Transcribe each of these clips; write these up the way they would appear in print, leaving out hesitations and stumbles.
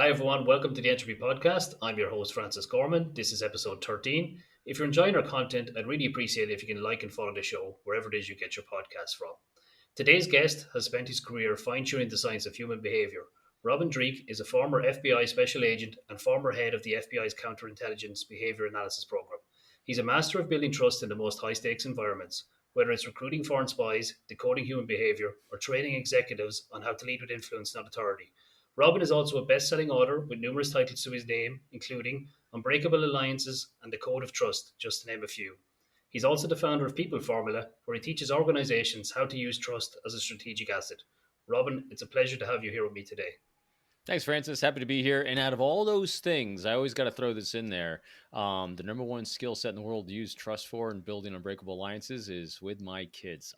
Hi, everyone. Welcome to the Entropy Podcast. I'm your host, Francis Gorman. This is episode 13. If you're enjoying our content, I'd really appreciate it if you can like and follow the show wherever it is you get your podcasts from. Today's guest has spent his career fine tuning the science of human behavior. Robin Dreeke is a former FBI special agent and former head of the FBI's counterintelligence behavior analysis program. He's a master of building trust in the most high stakes environments, whether it's recruiting foreign spies, decoding human behavior, or training executives on how to lead with influence, not authority. Robin is also a best selling author with numerous titles to his name, including Unbreakable Alliances and The Code of Trust, just to name a few. He's also the founder of People Formula, where he teaches organizations how to use trust as a strategic asset. Robin, it's a pleasure to have you here with me today. Thanks, Francis. Happy to be here. And out of all those things, I always got to throw this in there. The number one skill set in the world to use trust for and building unbreakable alliances is with my kids.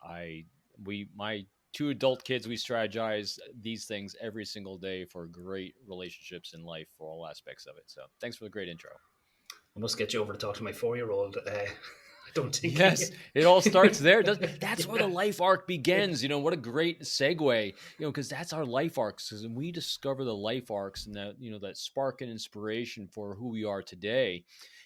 My two adult kids, we strategize these things every single day for great relationships in life for all aspects of it. So thanks for the great intro. I must get you over to talk to my 4-year-old. I don't think. Yes, it all starts there. That's where the life arc begins. What a great segue. Because that's our life arcs. Because when we discover the life arcs and that spark and inspiration for who we are today,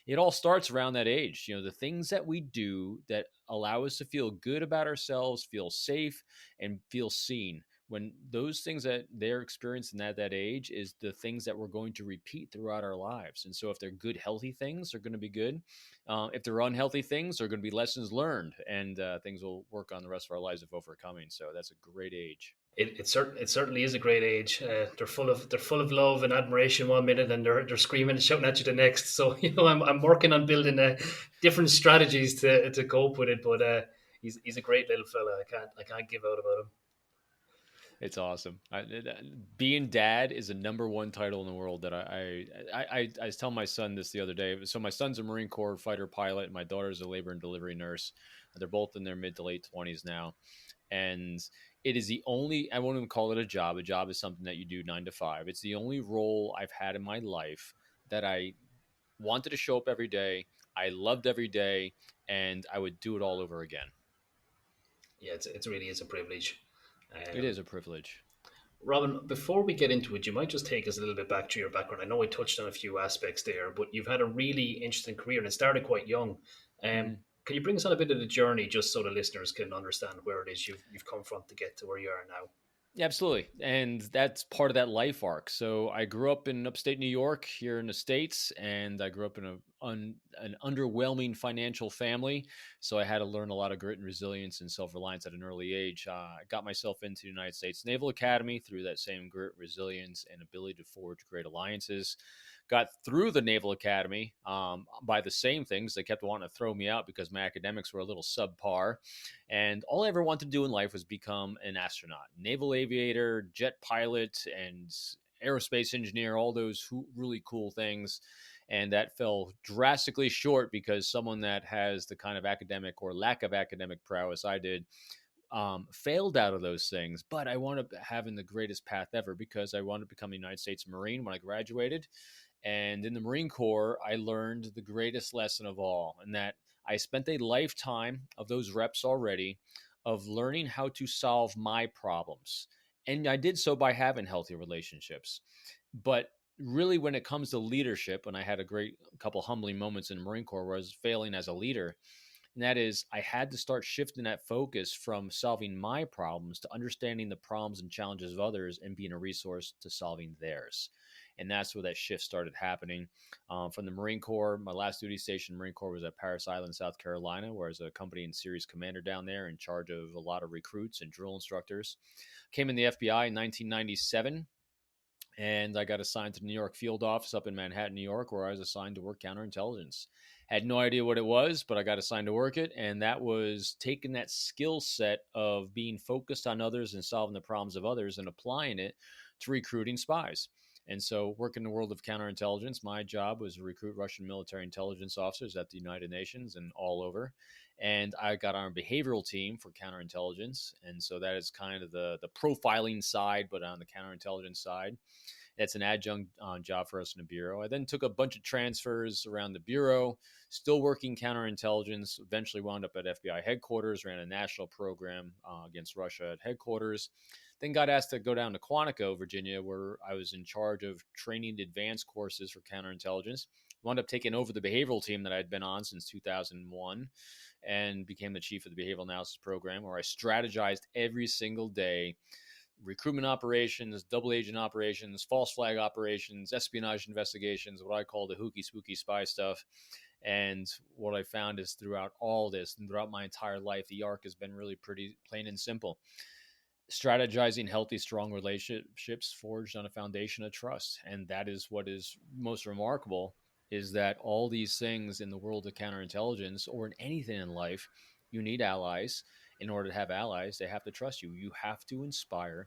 it all starts around that age. The things that we do that allow us to feel good about ourselves, feel safe, and feel seen. When those things that they're experiencing at that age is the things that we're going to repeat throughout our lives. And so if they're good, healthy things, they're going to be good. If they're unhealthy things, they're going to be lessons learned, and things will work on the rest of our lives of overcoming. So that's a great age. It certainly is a great age. They're full of love and admiration one minute, and they're screaming and shouting at you the next. So I'm working on building different strategies to cope with it. But he's a great little fella. I can't give out about him. It's awesome. Being dad is a number one title in the world that I was telling my son this the other day. So my son's a Marine Corps fighter pilot, and my daughter's a labor and delivery nurse. They're both in their mid to late 20s now. And it is the only, I won't even call it a job. A job is something that you do 9 to 5. It's the only role I've had in my life that I wanted to show up every day. I loved every day, and I would do it all over again. Yeah, it really is a privilege. It is a privilege. Robin, before we get into it, you might just take us a little bit back to your background. I know we touched on a few aspects there, but you've had a really interesting career and it started quite young. Can you bring us on a bit of the journey just so the listeners can understand where it is you've come from to get to where you are now? Yeah, absolutely. And that's part of that life arc. So I grew up in upstate New York here in the States, and I grew up in an underwhelming financial family. So I had to learn a lot of grit and resilience and self-reliance at an early age. I got myself into the United States Naval Academy through that same grit, resilience, and ability to forge great alliances. Got through the Naval Academy by the same things. They kept wanting to throw me out because my academics were a little subpar. And all I ever wanted to do in life was become an astronaut, naval aviator, jet pilot, and aerospace engineer, all those really cool things. And that fell drastically short because someone that has the kind of academic or lack of academic prowess I did failed out of those things. But I wound up having the greatest path ever because I wound up becoming a United States Marine when I graduated. And in the Marine Corps, I learned the greatest lesson of all, and that I spent a lifetime of those reps already of learning how to solve my problems. And I did so by having healthy relationships. But really, when it comes to leadership, and I had a great couple humbling moments in the Marine Corps where I was failing as a leader, and that is I had to start shifting that focus from solving my problems to understanding the problems and challenges of others and being a resource to solving theirs. And that's where that shift started happening. From the Marine Corps, my last duty station in the Marine Corps was at Parris Island, South Carolina, where I was a company and series commander down there in charge of a lot of recruits and drill instructors. Came in the FBI in 1997, and I got assigned to the New York field office up in Manhattan, New York, where I was assigned to work counterintelligence. Had no idea what it was, but I got assigned to work it, and that was taking that skill set of being focused on others and solving the problems of others and applying it to recruiting spies. And so, working in the world of counterintelligence, my job was to recruit Russian military intelligence officers at the United Nations and all over. And I got on a behavioral team for counterintelligence. And so that is kind of the profiling side, but on the counterintelligence side. That's an adjunct job for us in the Bureau. I then took a bunch of transfers around the Bureau, still working counterintelligence, eventually wound up at FBI headquarters, ran a national program against Russia at headquarters. Then got asked to go down to Quantico, Virginia, where I was in charge of training advanced courses for counterintelligence. Wound up taking over the behavioral team that I'd been on since 2001 and became the chief of the behavioral analysis program, where I strategized every single day recruitment operations, double agent operations, false flag operations, espionage investigations, what I call the hooky spooky spy stuff. And what I found is throughout all this and throughout my entire life, the arc has been really pretty plain and simple. Strategizing healthy, strong relationships forged on a foundation of trust. And that is what is most remarkable, is that all these things in the world of counterintelligence or in anything in life, you need allies. In order to have allies, they have to trust you. You have to inspire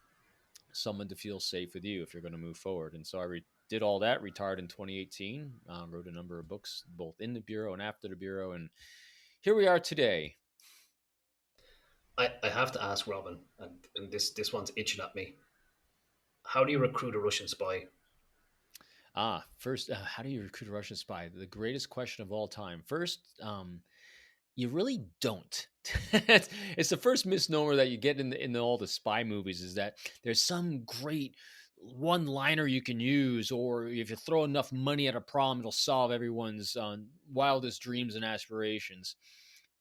someone to feel safe with you if you're going to move forward. And so did all that, retired in 2018, wrote a number of books, both in the Bureau and after the Bureau. And here we are today. I have to ask Robin, and this one's itching at me. How do you recruit a Russian spy? First, how do you recruit a Russian spy? The greatest question of all time. First, you really don't. It's the first misnomer that you get in all the spy movies, is that there's some great one liner you can use, or if you throw enough money at a problem, it'll solve everyone's wildest dreams and aspirations.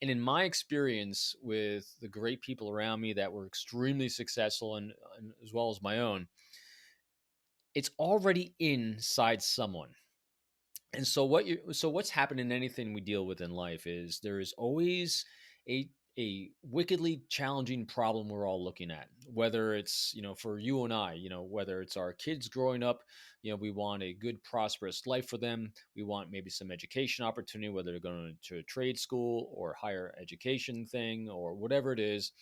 And in my experience with the great people around me that were extremely successful, and as well as my own, it's already inside someone. And so what's happened in anything we deal with in life is there is always a wickedly challenging problem we're all looking at. Whether it's, for you and I, whether it's our kids growing up, we want a good, prosperous life for them. We want maybe some education opportunity, whether they're going to a trade school or higher education thing or whatever it is.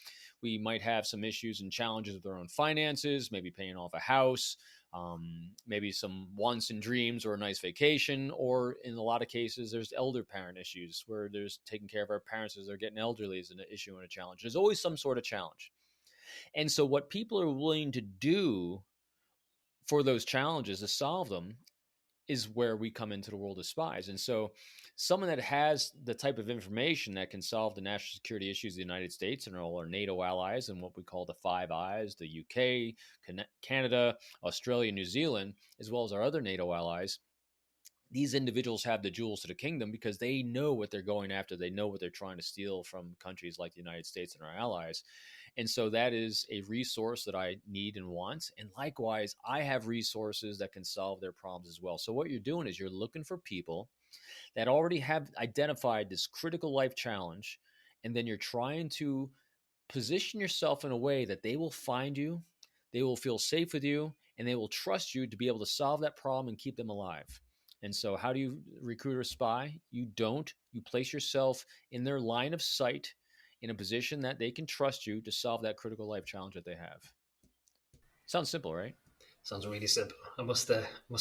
We might have some issues and challenges with our own finances, maybe paying off a house, maybe some wants and dreams or a nice vacation, or in a lot of cases, there's elder parent issues where there's taking care of our parents as they're getting elderly is an issue and a challenge. There's always some sort of challenge. And so what people are willing to do for those challenges to solve them is where we come into the world of spies. And so someone that has the type of information that can solve the national security issues of the United States and all our NATO allies and what we call the Five Eyes, the UK, Canada, Australia, New Zealand, as well as our other NATO allies, these individuals have the jewels to the kingdom because they know what they're going after. They know what they're trying to steal from countries like the United States and our allies. And so that is a resource that I need and want. And likewise, I have resources that can solve their problems as well. So what you're doing is you're looking for people that already have identified this critical life challenge, and then you're trying to position yourself in a way that they will find you, they will feel safe with you, and they will trust you to be able to solve that problem and keep them alive. And so how do you recruit a spy? You don't. You place yourself in their line of sight in a position that they can trust you to solve that critical life challenge that they have. Sounds simple, right? Sounds really simple. I must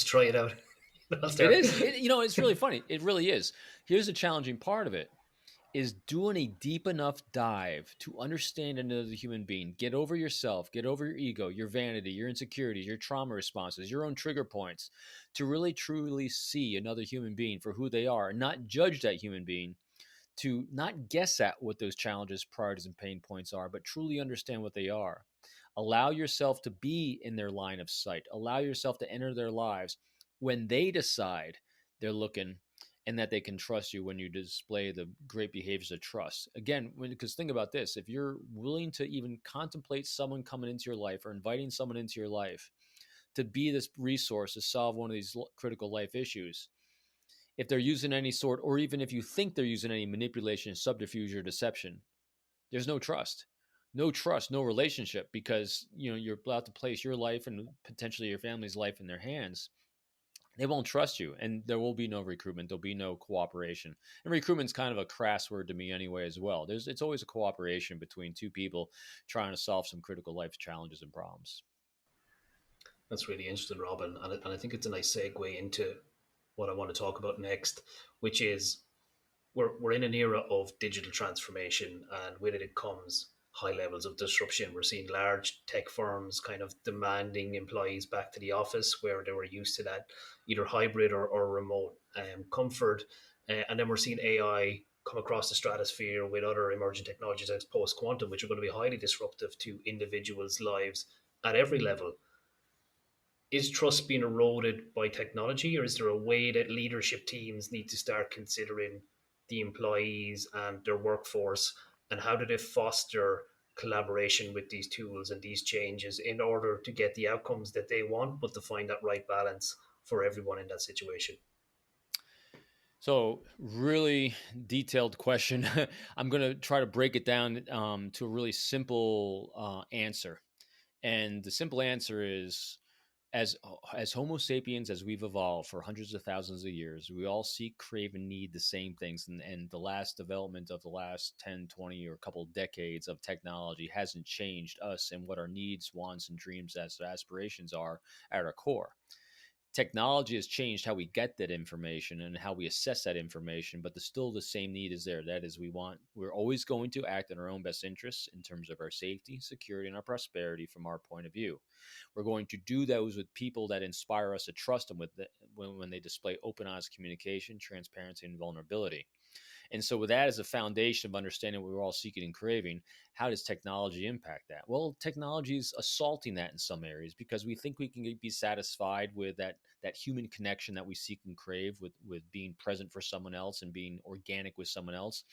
try it out. It is. It's really funny. It really is. Here's the challenging part of it, is doing a deep enough dive to understand another human being. Get over yourself, get over your ego, your vanity, your insecurities, your trauma responses, your own trigger points, to really truly see another human being for who they are, and not judge that human being, to not guess at what those challenges, priorities, and pain points are, but truly understand what they are. Allow yourself to be in their line of sight. Allow yourself to enter their lives when they decide they're looking, and that they can trust you when you display the great behaviors of trust. Again, because think about this, if you're willing to even contemplate someone coming into your life or inviting someone into your life to be this resource to solve one of these critical life issues, if they're using any sort, or even if you think they're using any manipulation, subterfuge, or deception, there's no trust. No trust, no relationship, because you're about to place your life and potentially your family's life in their hands. They won't trust you, and there will be no recruitment. There'll be no cooperation. And recruitment's kind of a crass word to me anyway as well. It's always a cooperation between two people trying to solve some critical life challenges and problems. That's really interesting, Robin. And I think it's a nice segue into what I want to talk about next, which is we're in an era of digital transformation, and with it comes high levels of disruption. We're seeing large tech firms kind of demanding employees back to the office where they were used to that either hybrid or remote comfort. And then we're seeing AI come across the stratosphere with other emerging technologies like post quantum, which are going to be highly disruptive to individuals' lives at every level. Is trust being eroded by technology, or is there a way that leadership teams need to start considering the employees and their workforce, and how do they foster collaboration with these tools and these changes in order to get the outcomes that they want, but to find that right balance for everyone in that situation? So, really detailed question. I'm going to try to break it down to a really simple answer. And the simple answer is as Homo sapiens, as we've evolved for hundreds of thousands of years, we all seek, crave, and need the same things. And the last development of the last 10, 20, or a couple of decades of technology hasn't changed us and what our needs, wants, and dreams as aspirations are at our core. Technology has changed how we get that information and how we assess that information, but still the same need is there. That is, we're always going to act in our own best interests in terms of our safety, security, and our prosperity from our point of view. We're going to do those with people that inspire us to trust them when they display open, honest communication, transparency, and vulnerability. And so, with that as a foundation of understanding what we're all seeking and craving, how does technology impact that? Well, technology is assaulting that in some areas because we think we can be satisfied with that human connection that we seek and crave with being present for someone else and being organic with someone else.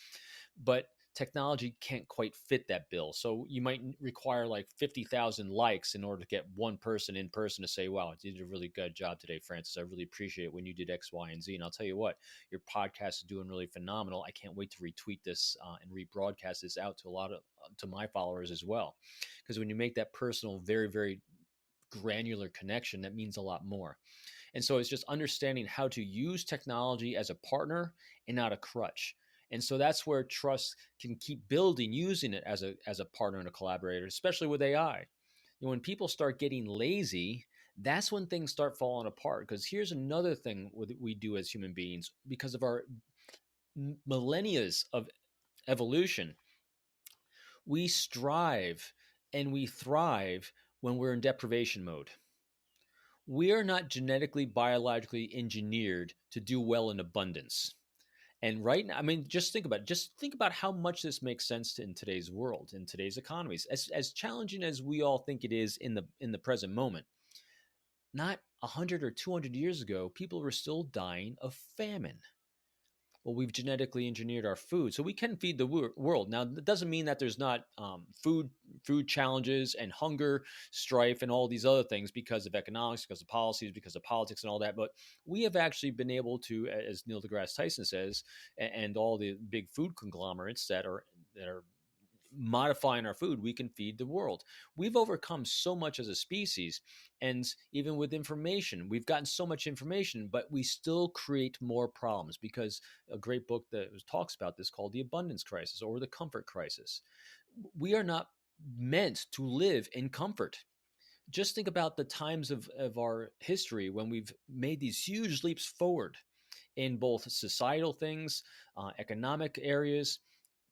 But technology can't quite fit that bill. So you might require like 50,000 likes in order to get one person in person to say, wow, you did a really good job today, Francis. I really appreciate it when you did X, Y, and Z. And I'll tell you what, your podcast is doing really phenomenal. I can't wait to retweet this and rebroadcast this out to a lot of to my followers as well. Because when you make that personal, very, very granular connection, that means a lot more. And so it's just understanding how to use technology as a partner and not a crutch. And so that's where trust can keep building using it as a partner and a collaborator, especially with AI. When people start getting lazy, that's when things start falling apart. Because here's another thing we do as human beings because of our millennia of evolution. We strive and we thrive when we're in deprivation mode. We are not genetically, biologically engineered to do well in abundance. And right now, I mean, just think about it. Just think about how much this makes sense in today's world, in today's economies. As challenging as we all think it is in the present moment, not 100 or 200 years ago, people were still dying of famine. Well, we've genetically engineered our food, so we can feed the world. Now, that doesn't mean that there's not food challenges and hunger, strife, and all these other things because of economics, because of policies, because of politics, and all that. But we have actually been able to, as Neil deGrasse Tyson says, and all the big food conglomerates that are modifying our food, we can feed the world. We've overcome so much as a species. And even with information, we've gotten so much information, but we still create more problems because a great book that talks about this called The Abundance Crisis or The Comfort Crisis. We are not meant to live in comfort. Just think about the times of our history when we've made these huge leaps forward in both societal things, economic areas,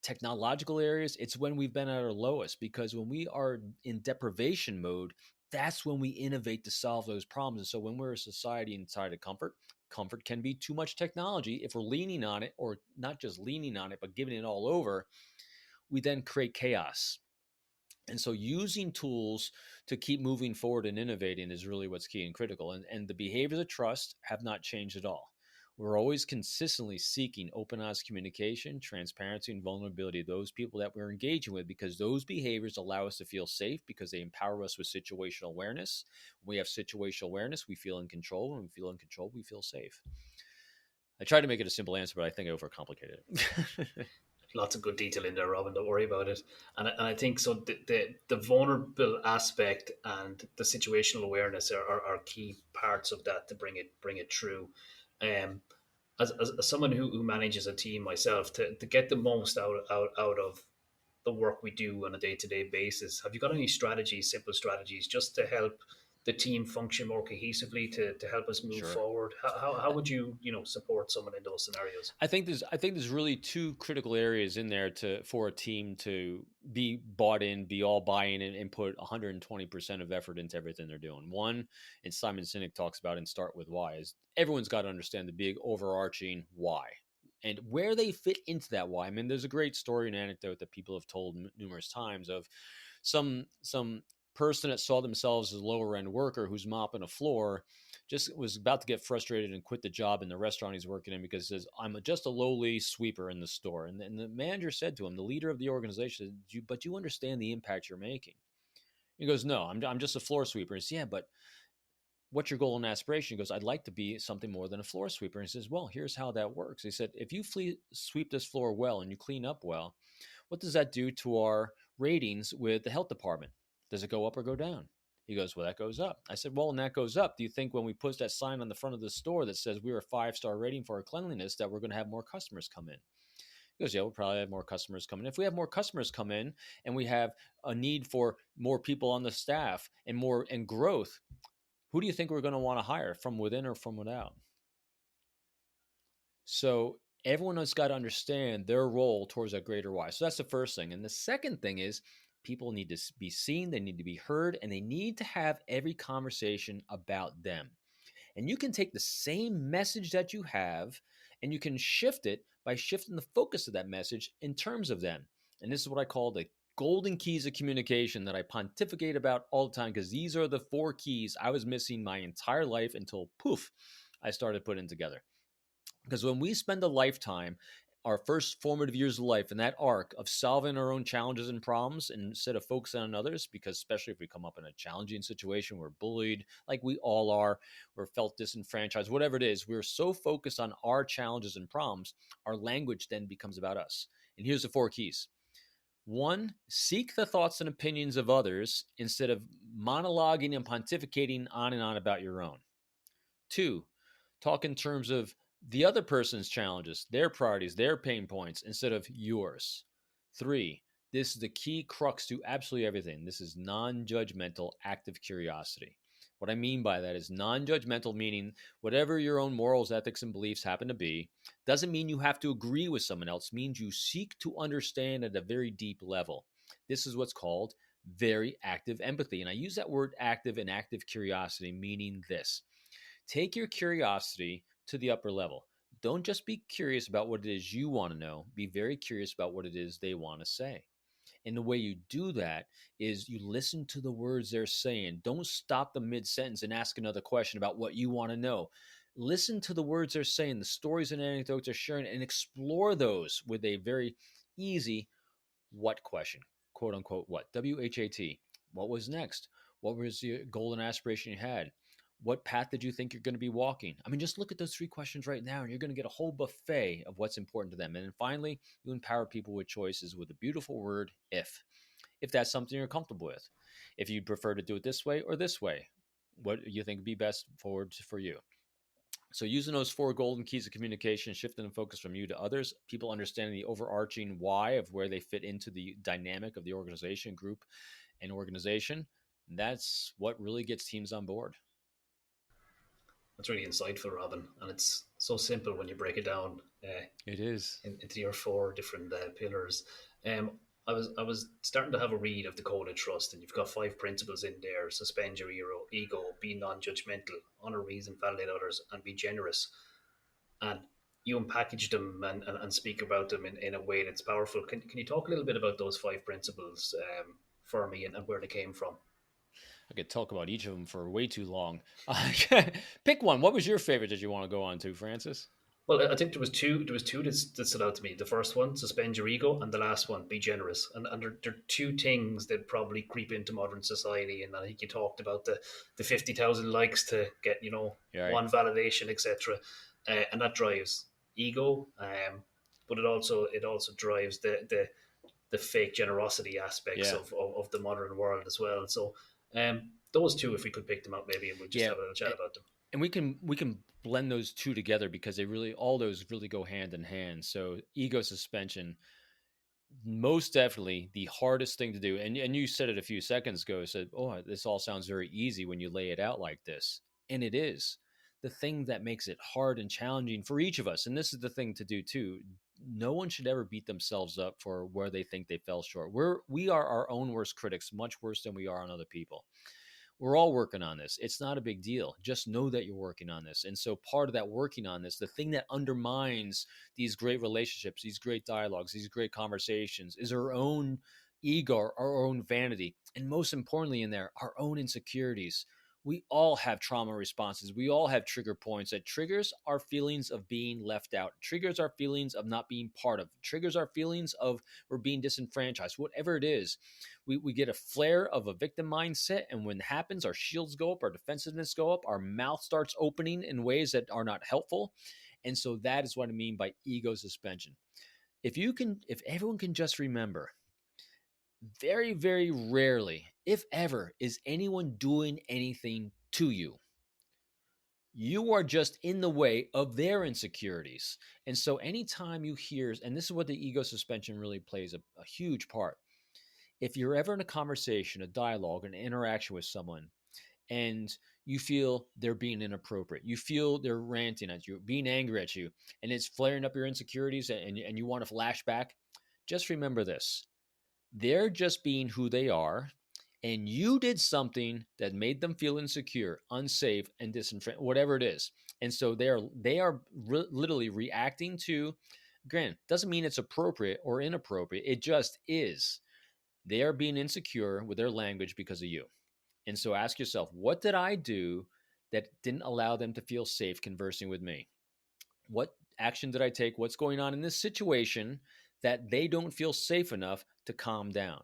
technological areas. It's when we've been at our lowest because when we are in deprivation mode, that's when we innovate to solve those problems. And so when we're a society inside of comfort, comfort can be too much technology. If we're leaning on it, or not just leaning on it, but giving it all over, we then create chaos. And so using tools to keep moving forward and innovating is really what's key and critical. And the behaviors of trust have not changed at all. We're always consistently seeking open, honest communication, transparency, and vulnerability of those people that we're engaging with because those behaviors allow us to feel safe because they empower us with situational awareness. When we have situational awareness, we feel in control. When we feel in control, we feel safe. I tried to make it a simple answer, but I think I overcomplicated it. Lots of good detail in there, Robin. Don't worry about it. And I think so. The vulnerable aspect and the situational awareness are key parts of that to bring it true. Um, as someone who manages a team myself, to get the most out of the work we do on a day to day basis, have you got any strategies, simple strategies, just to help the team function more cohesively to help us move Sure. forward? How would you support someone in those scenarios? I think there's really two critical areas in there for a team to be bought in, be all buying and put 120% of effort into everything they're doing. One, and Simon Sinek talks about in Start With Why, is everyone's got to understand the big overarching why and where they fit into that why. I mean, there's a great story and anecdote that people have told numerous times of some person that saw themselves as a lower end worker who's mopping a floor just was about to get frustrated and quit the job in the restaurant he's working in because he says, I'm just a lowly sweeper in the store. And the manager said to him, the leader of the organization, but you understand the impact you're making. He goes, no, I'm just a floor sweeper. He says, yeah, but what's your goal and aspiration? He goes, I'd like to be something more than a floor sweeper. And he says, well, here's how that works. He said, if you sweep this floor well and you clean up well, what does that do to our ratings with the health department? Does it go up or go down? He goes, well, that goes up. I said, well, and that goes up. Do you think when we put that sign on the front of the store that says we're a 5-star rating for our cleanliness, that we're going to have more customers come in? He goes, yeah, we'll probably have more customers come in. If we have more customers come in and we have a need for more people on the staff and growth, who do you think we're going to want to hire from within or from without? So everyone has got to understand their role towards that greater why. So that's the first thing. And the second thing is people need to be seen, they need to be heard, and they need to have every conversation about them. And you can take the same message that you have and you can shift it by shifting the focus of that message in terms of them. And this is what I call the golden keys of communication that I pontificate about all the time, because these are the 4 keys I was missing my entire life until poof, I started putting together. Because when we spend a lifetime, our first formative years of life in that arc of solving our own challenges and problems instead of focusing on others, because especially if we come up in a challenging situation, we're bullied like we all are, we're felt disenfranchised, whatever it is, we're so focused on our challenges and problems, our language then becomes about us. And here's the 4 keys. 1, seek the thoughts and opinions of others instead of monologuing and pontificating on and on about your own. 2, talk in terms of the other person's challenges, their priorities, their pain points, instead of yours. 3, this is the key crux to absolutely everything. This is non-judgmental, active curiosity. What I mean by that is non-judgmental, meaning whatever your own morals, ethics, and beliefs happen to be, doesn't mean you have to agree with someone else. It means you seek to understand at a very deep level. This is what's called very active empathy. And I use that word active and active curiosity, meaning this. Take your curiosity to the upper level. Don't just be curious about what it is you want to know. Be very curious about what it is they want to say. And the way you do that is you listen to the words they're saying. Don't stop the mid-sentence and ask another question about what you want to know. Listen to the words they're saying, the stories and anecdotes they're sharing, and explore those with a very easy what question, quote unquote what, W-H-A-T. What was next? What was the goal and aspiration you had? What path did you think you're going to be walking? I mean, just look at those 3 questions right now, and you're going to get a whole buffet of what's important to them. And then finally, you empower people with choices with the beautiful word if that's something you're comfortable with. If you prefer to do it this way or this way, what you think would be best forward for you. So using those 4 golden keys of communication, shifting the focus from you to others, people understanding the overarching why of where they fit into the dynamic of the organization, group, and organization, that's what really gets teams on board. That's really insightful, Robin, and it's so simple when you break it down. It is into your 4 different pillars. I was starting to have a read of the Code of Trust, and you've got 5 principles in there: suspend your ego, be non-judgmental, honor reason, validate others, and be generous. And you unpackage them and speak about them in a way that's powerful. Can you talk a little bit about those 5 principles for me and where they came from? I could talk about each of them for way too long. Pick one. What was your favorite that you want to go on to, Francis? Well, I think there was two. There was 2 that stood out to me. The first one, suspend your ego, and the last one, be generous. And there are 2 things that probably creep into modern society. And I think you talked about the 50,000 likes to get Right. one validation, etc. And that drives ego, but it also drives the fake generosity aspects of the modern world as well. So those 2, if we could pick them up, maybe, and we'll just have a little chat about them. And we can blend those 2 together because all those really go hand in hand. So ego suspension, most definitely the hardest thing to do. And you said it a few seconds ago, said, oh, this all sounds very easy when you lay it out like this. And it is. The thing that makes it hard and challenging for each of us, and this is the thing to do too, no one should ever beat themselves up for where they think they fell short. We are our own worst critics, much worse than we are on other people. We're all working on this. It's not a big deal. Just know that you're working on this. And so part of that working on this, the thing that undermines these great relationships, these great dialogues, these great conversations is our own ego, our own vanity, and most importantly in there, our own insecurities. We all have trauma responses. We all have trigger points that triggers our feelings of being left out, triggers our feelings of not being part of, triggers our feelings of we're being disenfranchised, whatever it is. We get a flare of a victim mindset. And when it happens, our shields go up, our defensiveness go up, our mouth starts opening in ways that are not helpful. And so that is what I mean by ego suspension. If everyone can just remember, very, very rarely, if ever, is anyone doing anything to you. You are just in the way of their insecurities. And so anytime you hear, and this is what the ego suspension really plays a huge part. If you're ever in a conversation, a dialogue, an interaction with someone, and you feel they're being inappropriate, you feel they're ranting at you, being angry at you, and it's flaring up your insecurities and you want to flash back, just remember this. They're just being who they are, and you did something that made them feel insecure, unsafe, and disenfranchised, whatever it is. And so they are literally reacting to. Granted, doesn't mean it's appropriate or inappropriate. It just is. They are being insecure with their language because of you. And so ask yourself, what did I do that didn't allow them to feel safe conversing with me? What action did I take? What's going on in this situation that they don't feel safe enough to calm down?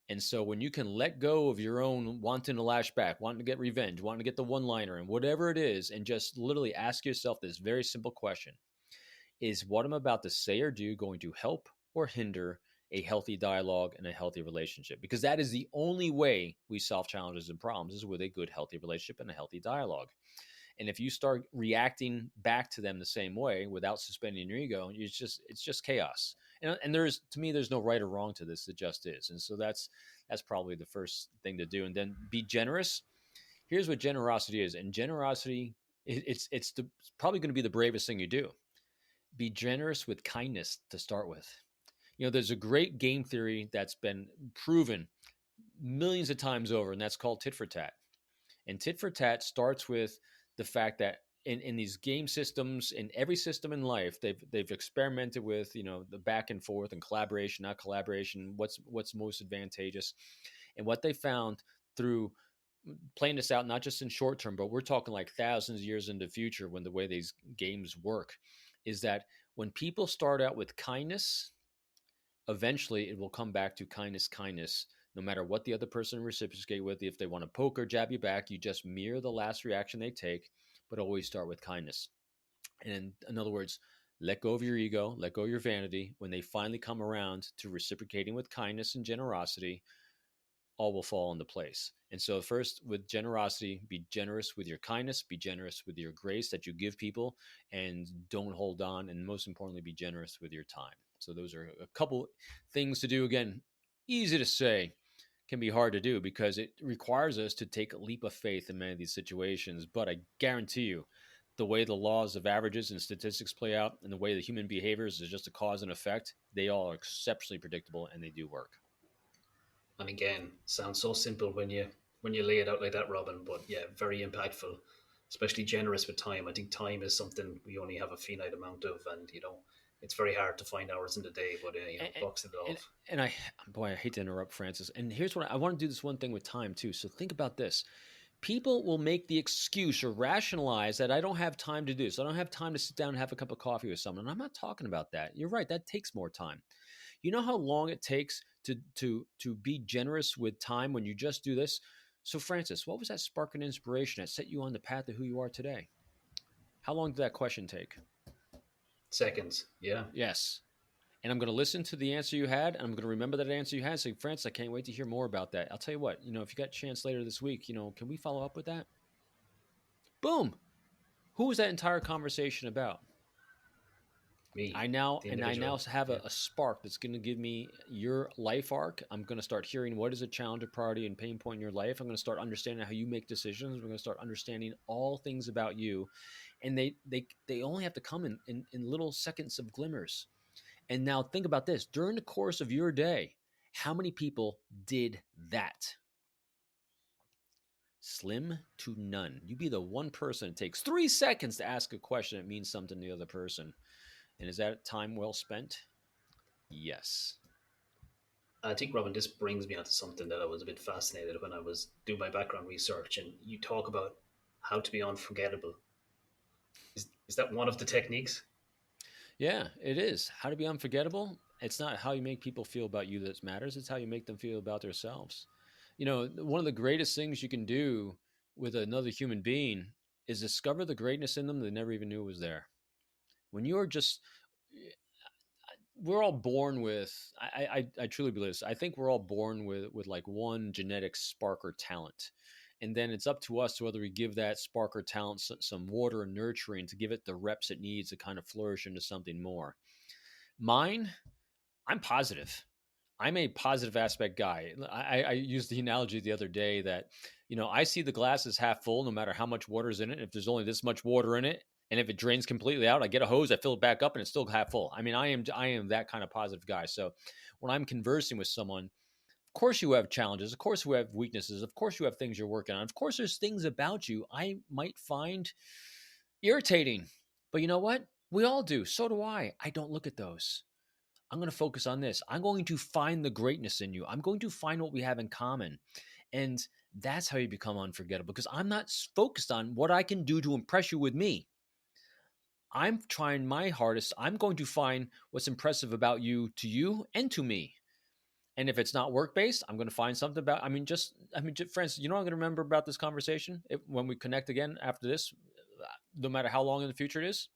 And so when you can let go of your own wanting to lash back, wanting to get revenge, wanting to get the one-liner and whatever it is, and just literally ask yourself this very simple question: is what I'm about to say or do going to help or hinder a healthy dialogue and a healthy relationship? Because that is the only way we solve challenges and problems, is with a good, healthy relationship and a healthy dialogue. And if you start reacting back to them the same way without suspending your ego, it's just chaos. And there's, to me, there's no right or wrong to this. It just is. And so that's probably the first thing to do. And then be generous. Here's what generosity is. And generosity, it's probably going to be the bravest thing you do. Be generous with kindness to start with. There's a great game theory that's been proven millions of times over, and that's called tit for tat. And tit for tat starts with the fact that in these game systems, in every system in life, they've experimented with the back and forth and collaboration, not collaboration. What's most advantageous, and what they found through playing this out, not just in short term, but we're talking like thousands of years into the future, when the way these games work, is that when people start out with kindness, eventually it will come back to kindness. No matter what the other person reciprocate with, if they want to poke or jab you back, you just mirror the last reaction they take, but always start with kindness. And in other words, let go of your ego, let go of your vanity. When they finally come around to reciprocating with kindness and generosity, all will fall into place. And so first, with generosity, be generous with your kindness, be generous with your grace that you give people, and don't hold on. And most importantly, be generous with your time. So those are a couple things to do. Again, easy to say, can be hard to do, because it requires us to take a leap of faith in many of these situations. But I guarantee you, the way the laws of averages and statistics play out, and the way the human behaviors is just a cause and effect, they all are exceptionally predictable, and they do work. And again, sounds so simple when you lay it out like that, Robin. But yeah, very impactful, especially generous with time. I think time is something we only have a finite amount of, and it's very hard to find hours in the day. But box it off. And I hate to interrupt, Francis. And here's what I want to do: this one thing with time too. So think about this. People will make the excuse or rationalize that I don't have time to do this. I don't have time to sit down and have a cup of coffee with someone. And I'm not talking about that. You're right. That takes more time. You know how long it takes to be generous with time when you just do this? So, Francis, what was that spark and inspiration that set you on the path of who you are today? How long did that question take? Seconds. Yeah. Yes. And I'm going to listen to the answer you had, and I'm going to remember that answer you had. Say, Francis, I can't wait to hear more about that. I'll tell you what, if you got a chance later this week, can we follow up with that? Boom. Who was that entire conversation about? Me. I now have a spark that's going to give me your life arc. I'm going to start hearing what is a challenge, a priority, and pain point in your life. I'm going to start understanding how you make decisions. We're going to start understanding all things about you, and they only have to come in little seconds of glimmers. And now think about this. During the course of your day, how many people did that? Slim to none. You be the one person. It takes 3 seconds to ask a question that means something to the other person. And is that time well spent? Yes. I think, Robin, this brings me onto something that I was a bit fascinated when I was doing my background research, and you talk about how to be unforgettable. Is that one of the techniques? Yeah, it is. How to be unforgettable. It's not how you make people feel about you that matters. It's how you make them feel about themselves. One of the greatest things you can do with another human being is discover the greatness in them they never even knew was there. When you are just, we're all born with, I truly believe this. I think we're all born with like one genetic spark or talent. And then it's up to us to whether we give that spark or talent some water and nurturing to give it the reps it needs to kind of flourish into something more. Mine, I'm positive. I'm a positive aspect guy. I used the analogy the other day that, I see the glass as half full no matter how much water's in it. If there's only this much water in it, and if it drains completely out, I get a hose, I fill it back up, and it's still half full. I mean, I am that kind of positive guy. So when I'm conversing with someone, of course you have challenges. Of course you have weaknesses. Of course you have things you're working on. Of course there's things about you I might find irritating. But you know what? We all do. So do I. I don't look at those. I'm going to focus on this. I'm going to find the greatness in you. I'm going to find what we have in common. And that's how you become unforgettable, because I'm not focused on what I can do to impress you with me. I'm trying my hardest. I'm going to find what's impressive about you to you and to me. And if it's not work based, I'm going to find something about, Francis, you know what I'm going to remember about this conversation when we connect again after this, no matter how long in the future it is?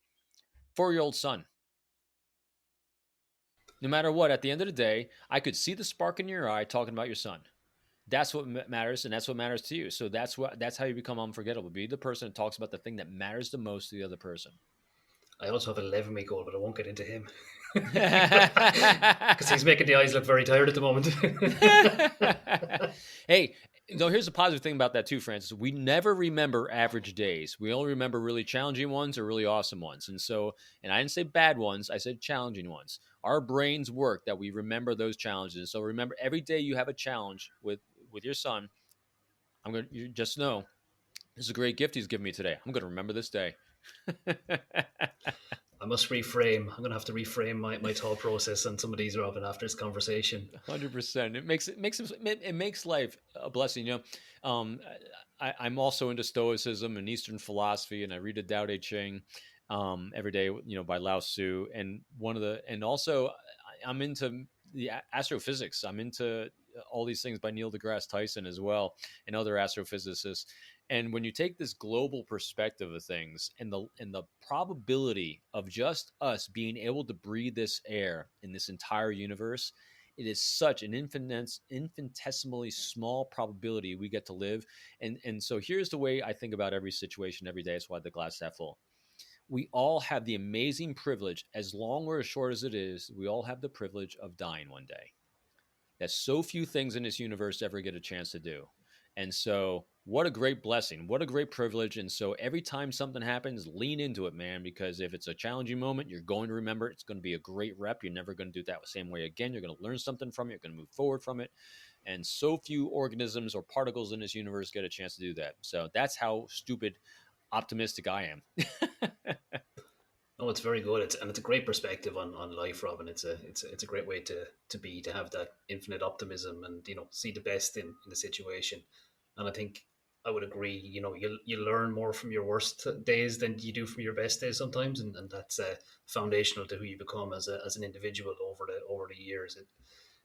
4-year-old son. No matter what, at the end of the day, I could see the spark in your eye talking about your son. That's what matters, and that's what matters to you. So that's how you become unforgettable. Be the person that talks about the thing that matters the most to the other person. I also have an 11-week-old, but I won't get into him because he's making the eyes look very tired at the moment. Hey, here's the positive thing about that too, Francis. We never remember average days. We only remember really challenging ones or really awesome ones. And I didn't say bad ones. I said challenging ones. Our brains work that we remember those challenges. So remember, every day you have a challenge with your son. You just know this is a great gift he's given me today. I'm going to remember this day. I must reframe. I'm going to have to reframe my thought process on some of these, Robin, after this conversation. 100%. It makes life a blessing. I'm also into Stoicism and Eastern philosophy, and I read the Tao Te Ching every day. By Lao Tzu, and also I'm into the astrophysics. I'm into all these things by Neil deGrasse Tyson as well, and other astrophysicists. And when you take this global perspective of things and the probability of just us being able to breathe this air in this entire universe, it is such an infinitesimally small probability we get to live. And so here's the way I think about every situation every day. That's why the glass is half full. We all have the amazing privilege, as long or as short as it is, we all have the privilege of dying one day. That so few things in this universe ever get a chance to do. And so what a great blessing, what a great privilege. And so every time something happens, lean into it, man, because if it's a challenging moment, you're going to remember it. It's going to be a great rep. You're never going to do that the same way again. You're going to learn something from it. You're going to move forward from it. And so few organisms or particles in this universe get a chance to do that. So that's how stupid optimistic I am. Oh, it's very good. It's a great perspective on life, Robin. It's a great way to have that infinite optimism and see the best in the situation. And I think I would agree. You learn more from your worst days than you do from your best days sometimes, and that's foundational to who you become as an individual over the years.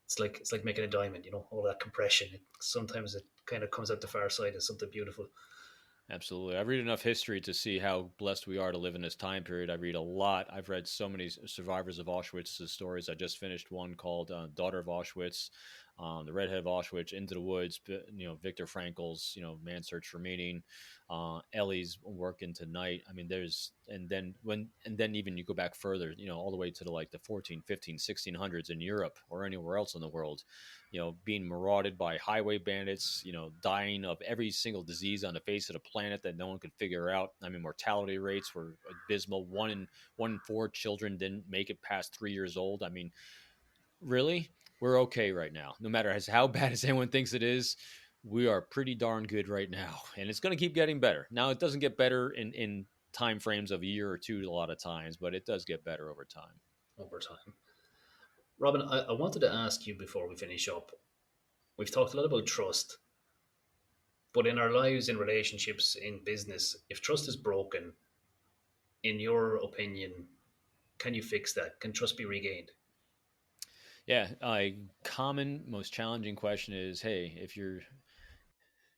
It's like making a diamond. All that compression. Sometimes it kind of comes out the far side as something beautiful. Absolutely. I read enough history to see how blessed we are to live in this time period. I read a lot. I've read so many survivors of Auschwitz's stories. I just finished one called Daughter of Auschwitz, The Redhead of Auschwitz, Into the Woods, Viktor Frankl's, Man's Search for Meaning, Ellie's Working Tonight. I mean, and then even you go back further, all the way to the 14, 15, 1600s in Europe or anywhere else in the world, being marauded by highway bandits, dying of every single disease on the face of the planet that no one could figure out. I mean, mortality rates were abysmal. One in 4 children didn't make it past 3 years old. I mean, really, we're okay right now. No matter how bad as anyone thinks it is, we are pretty darn good right now. And it's going to keep getting better. Now, it doesn't get better in time frames of a year or two a lot of times, but it does get better over time. Over time. Robin, I wanted to ask you before we finish up. We've talked a lot about trust, but in our lives, in relationships, in business, if trust is broken, in your opinion, can you fix that? Can trust be regained? Yeah, a common, most challenging question is, hey, if you're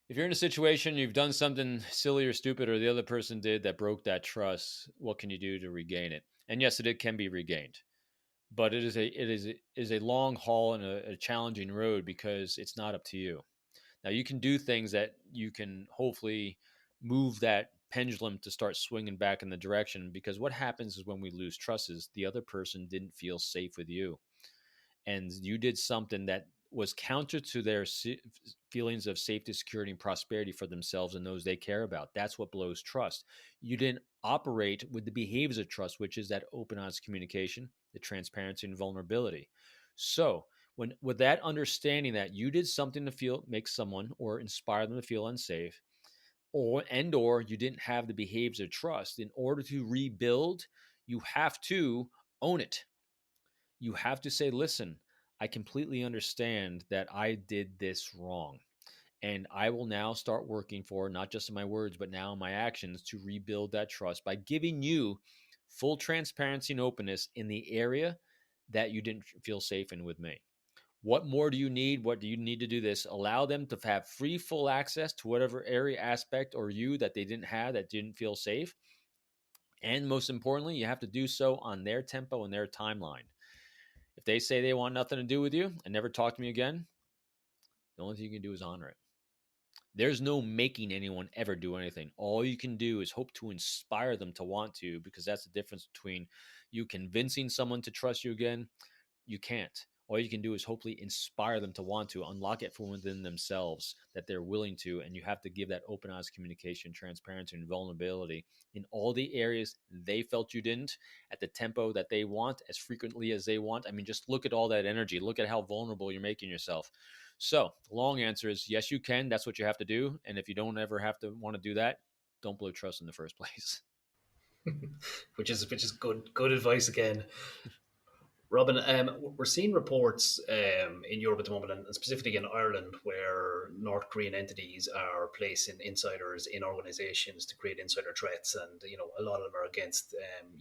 in a situation, you've done something silly or stupid, or the other person did that broke that trust, what can you do to regain it? And yes, it can be regained, but it is a long haul and a challenging road because it's not up to you. Now you can do things that you can hopefully move that pendulum to start swinging back in the direction, because what happens is when we lose trust is the other person didn't feel safe with you, and you did something that was counter to their feelings of safety, security, and prosperity for themselves and those they care about. That's what blows trust. You didn't operate with the behaviors of trust, which is that open, honest communication, the transparency, and vulnerability. So, when with that understanding that you did something to feel make someone or inspire them to feel unsafe, or you didn't have the behaviors of trust, in order to rebuild, you have to own it. You have to say, listen, I completely understand that I did this wrong. And I will now start working for, not just in my words, but now in my actions, to rebuild that trust by giving you full transparency and openness in the area that you didn't feel safe in with me. What more do you need? What do you need to do this? Allow them to have free, full access to whatever area, aspect, or you that they didn't have, that didn't feel safe. And most importantly, you have to do so on their tempo and their timeline. If they say they want nothing to do with you and never talk to me again, the only thing you can do is honor it. There's no making anyone ever do anything. All you can do is hope to inspire them to want to, because that's the difference between you convincing someone to trust you again. You can't. All you can do is hopefully inspire them to want to, unlock it from within themselves that they're willing to. And you have to give that open, honest communication, transparency, and vulnerability in all the areas they felt you didn't, at the tempo that they want, as frequently as they want. I mean, just look at all that energy. Look at how vulnerable you're making yourself. So, the long answer is yes, you can. That's what you have to do. And if you don't ever have to want to do that, don't blow trust in the first place. Which is good advice again. Robin, we're seeing reports in Europe at the moment, and specifically in Ireland, where North Korean entities are placing insiders in organizations to create insider threats, and a lot of them are against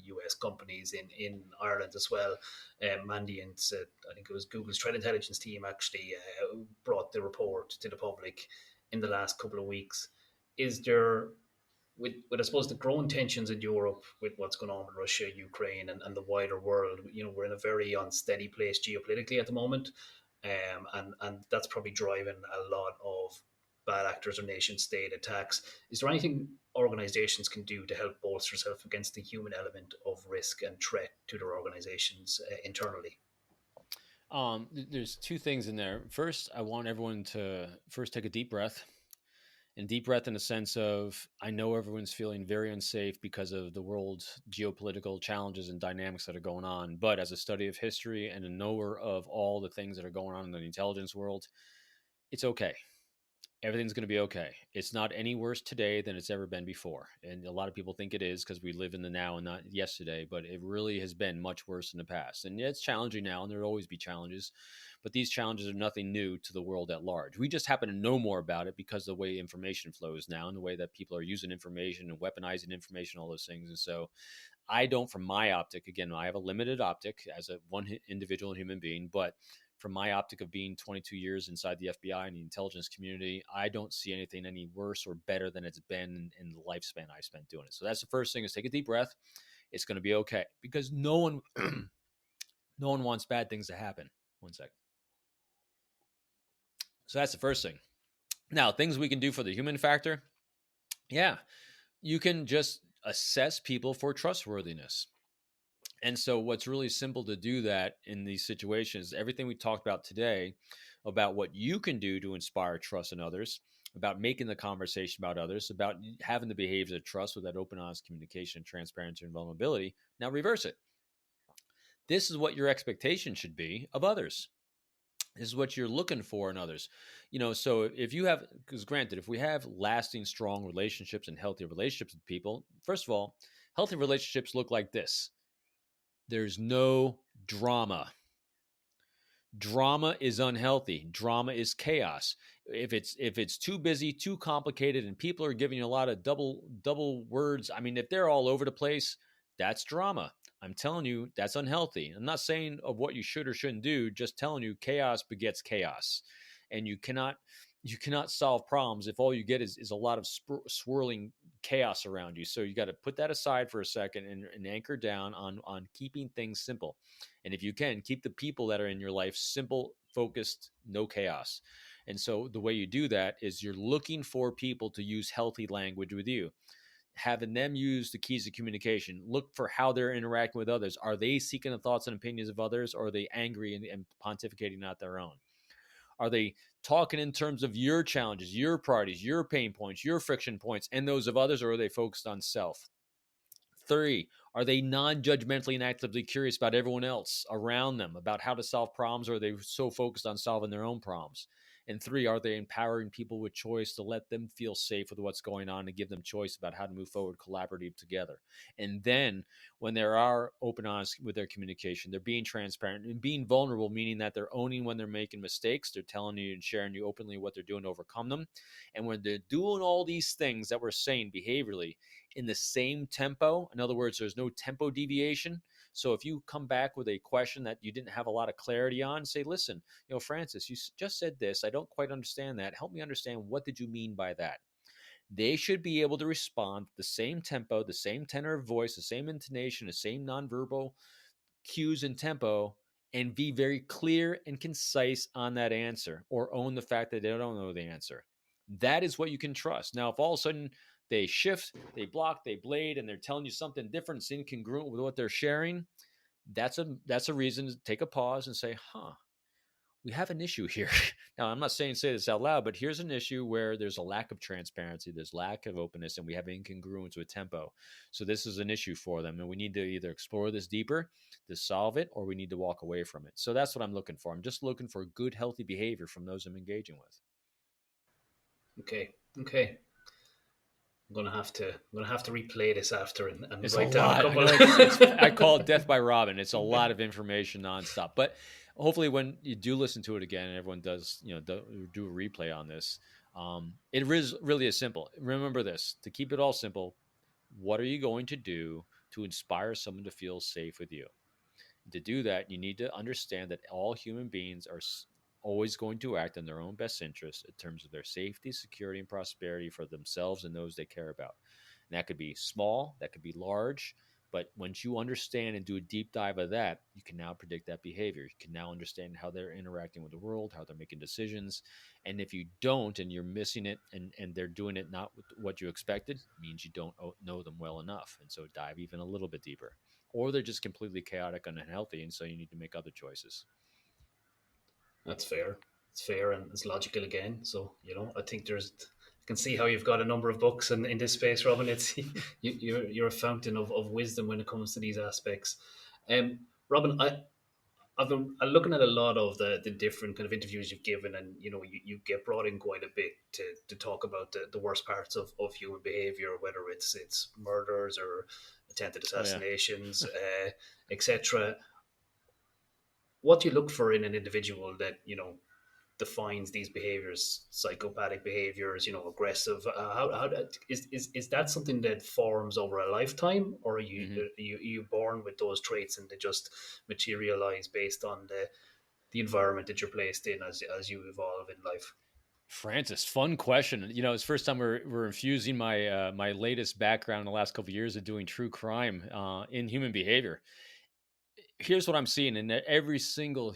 U.S. companies in Ireland as well. Mandiant, I think it was Google's threat intelligence team, actually brought the report to the public in the last couple of weeks. Is there with I suppose the growing tensions in Europe with what's going on with Russia, Ukraine, and the wider world, we're in a very unsteady place geopolitically at the moment, and that's probably driving a lot of bad actors or nation state attacks. Is there anything organizations can do to help bolster themselves against the human element of risk and threat to their organizations internally? There's two things in there. First, I want everyone to first take a deep breath, and deep breath in the sense of, I know everyone's feeling very unsafe because of the world's geopolitical challenges and dynamics that are going on. But as a study of history and a knower of all the things that are going on in the intelligence world, it's okay. Everything's going to be okay. It's not any worse today than it's ever been before. And a lot of people think it is because we live in the now and not yesterday, but it really has been much worse in the past. And yeah, it's challenging now, and there'll always be challenges, but these challenges are nothing new to the world at large. We just happen to know more about it because of the way information flows now and the way that people are using information and weaponizing information, all those things. And so I don't, from my optic, again, I have a limited optic as a one individual human being, but from my optic of being 22 years inside the FBI and the intelligence community, I don't see anything any worse or better than it's been in the lifespan I spent doing it. So that's the first thing: is take a deep breath. It's going to be okay, because no one, no one wants bad things to happen. One second. So that's the first thing. Now, things we can do for the human factor. Yeah, you can just assess people for trustworthiness. And so, what's really simple to do that in these situations, everything we talked about today, about what you can do to inspire trust in others, about making the conversation about others, about having the behaviors of trust with that open, honest communication, transparency, and vulnerability. Now, reverse it. This is what your expectation should be of others. This is what you're looking for in others. So if you have, because granted, if we have lasting, strong relationships and healthy relationships with people, first of all, healthy relationships look like this: there's no drama. Drama is unhealthy. Drama is chaos. If it's too busy, too complicated, and people are giving you a lot of double words, I mean, if they're all over the place, that's drama. I'm telling you, that's unhealthy. I'm not saying of what you should or shouldn't do, just telling you chaos begets chaos. And you cannot solve problems if all you get is a lot of swirling chaos around you. So you got to put that aside for a second and anchor down on keeping things simple. And if you can, keep the people that are in your life simple, focused, no chaos. And so the way you do that is you're looking for people to use healthy language with you, having them use the keys of communication. Look for how they're interacting with others. Are they seeking the thoughts and opinions of others, or are they angry and pontificating out their own? Are they talking in terms of your challenges, your priorities, your pain points, your friction points, and those of others, or are they focused on self? Three, are they non judgmentally and actively curious about everyone else around them, about how to solve problems, or are they so focused on solving their own problems? And three, are they empowering people with choice to let them feel safe with what's going on and give them choice about how to move forward collaboratively together? And then when they are open, honest with their communication, they're being transparent and being vulnerable, meaning that they're owning when they're making mistakes, they're telling you and sharing you openly what they're doing to overcome them. And when they're doing all these things that we're saying behaviorally, in the same tempo. In other words, there's no tempo deviation. So if you come back with a question that you didn't have a lot of clarity on, say, listen, Francis, you just said this. I don't quite understand that. Help me understand, what did you mean by that? They should be able to respond the same tempo, the same tenor of voice, the same intonation, the same nonverbal cues and tempo, and be very clear and concise on that answer, or own the fact that they don't know the answer. That is what you can trust. Now, if all of a sudden they shift, they block, they blade, and they're telling you something different, it's incongruent with what they're sharing, that's a reason to take a pause and say, we have an issue here. Now, I'm not saying say this out loud, but here's an issue where there's a lack of transparency, there's lack of openness, and we have incongruence with tempo. So this is an issue for them, and we need to either explore this deeper to solve it, or we need to walk away from it. So that's what I'm looking for. I'm just looking for good, healthy behavior from those I'm engaging with. Okay, okay. I'm gonna have to replay this after and It's a write down a lot. I couple. know it's I call it death by Robin. It's a lot of information nonstop. But hopefully, when you do listen to it again, and everyone does, do a replay on this, it is really is simple. Remember this: to keep it all simple, what are you going to do to inspire someone to feel safe with you? To do that, you need to understand that all human beings are always going to act in their own best interest in terms of their safety, security, and prosperity for themselves and those they care about. And that could be small, that could be large. But once you understand and do a deep dive of that, you can now predict that behavior. You can now understand how they're interacting with the world, how they're making decisions. And if you don't, and you're missing it, and they're doing it not with what you expected, means you don't know them well enough. And so dive even a little bit deeper. Or they're just completely chaotic and unhealthy. And so you need to make other choices. That's fair. It's fair and it's logical again. So I think I can see how you've got a number of books in this space, Robin. It's you're a fountain of wisdom when it comes to these aspects. Robin, I've been looking at a lot of the different kind of interviews you've given, and you get brought in quite a bit to talk about the worst parts of human behavior, whether it's murders or attempted Oh, yeah. assassinations, etc. What do you look for in an individual that defines these behaviors, psychopathic behaviors, aggressive? Is that something that forms over a lifetime, or hmm are you born with those traits and they just materialize based on the environment that you're placed in as you evolve in life? Francis, fun question. It's the first time we're infusing my latest background in the last couple of years of doing true crime in human behavior. Here's what I'm seeing in every single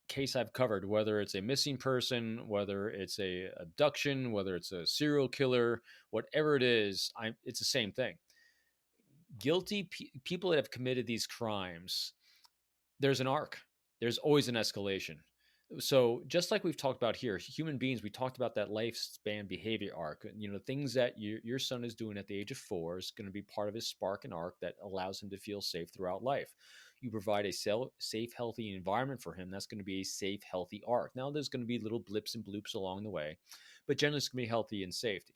case I've covered, whether it's a missing person, whether it's a abduction, whether it's a serial killer, whatever it is, it's the same thing. Guilty people that have committed these crimes, there's an arc. There's always an escalation. So just like we've talked about here, human beings, we talked about that lifespan behavior arc. Things that your son is doing at the age of 4 is going to be part of his spark and arc that allows him to feel safe throughout life. You provide a safe, healthy environment for him. That's going to be a safe, healthy arc. Now there's going to be little blips and bloops along the way, but generally it's going to be healthy and safety.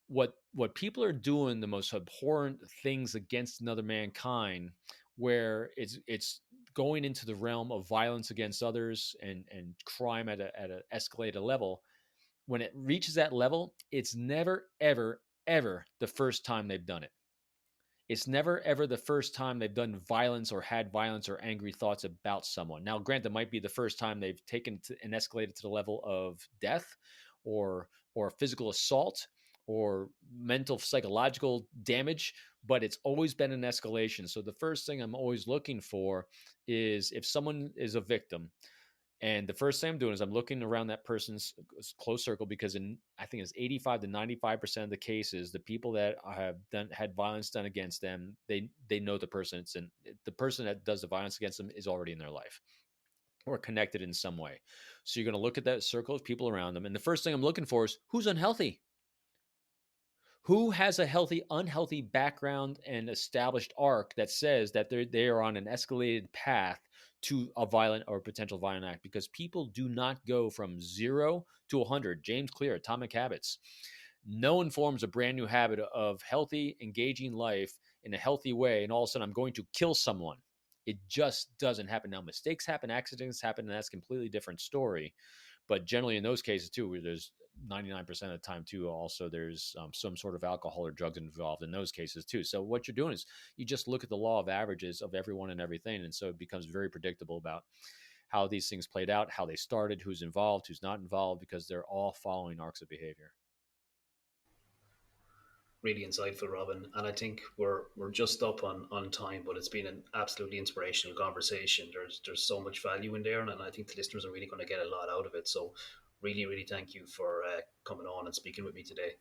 What people are doing, the most abhorrent things against another mankind, where it's going into the realm of violence against others and crime at an escalated level, when it reaches that level, it's never, ever, ever the first time they've done it. It's never, ever the first time they've done violence or had violence or angry thoughts about someone. Now, granted, it might be the first time they've taken and escalated to the level of death or physical assault or mental psychological damage, but it's always been an escalation. So the first thing I'm always looking for is if someone is a victim, and the first thing I'm doing is I'm looking around that person's close circle, because I think it's 85 to 95% of the cases, the people that have had violence done against them, they know the person. The person that does the violence against them is already in their life or connected in some way. So you're going to look at that circle of people around them, and the first thing I'm looking for is who's unhealthy. Who has a healthy, unhealthy background and established arc that says that they are on an escalated path to a violent or potential violent act? Because people do not go from 0 to 100. James Clear, Atomic Habits. No one forms a brand new habit of healthy, engaging life in a healthy way, and all of a sudden I'm going to kill someone. It just doesn't happen. Now, mistakes happen, accidents happen, and that's a completely different story. But generally, in those cases too, where there's 99% of the time too, also there's some sort of alcohol or drugs involved in those cases too. So what you're doing is you just look at the law of averages of everyone and everything, and so it becomes very predictable about how these things played out, how they started, who's involved, who's not involved, because they're all following arcs of behavior. Really insightful, Robin. And I think we're just up on time, but it's been an absolutely inspirational conversation. There's so much value in there, and I think the listeners are really going to get a lot out of it. So, really, really thank you for coming on and speaking with me today.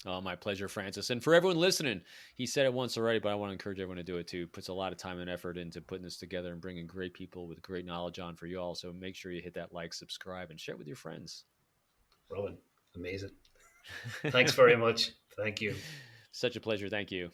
Oh, my pleasure, Francis. And for everyone listening, he said it once already, but I want to encourage everyone to do it too. Puts a lot of time and effort into putting this together and bringing great people with great knowledge on for you all. So make sure you hit that like, subscribe, and share it with your friends. Robin, amazing. Thanks very much. Thank you. Such a pleasure. Thank you.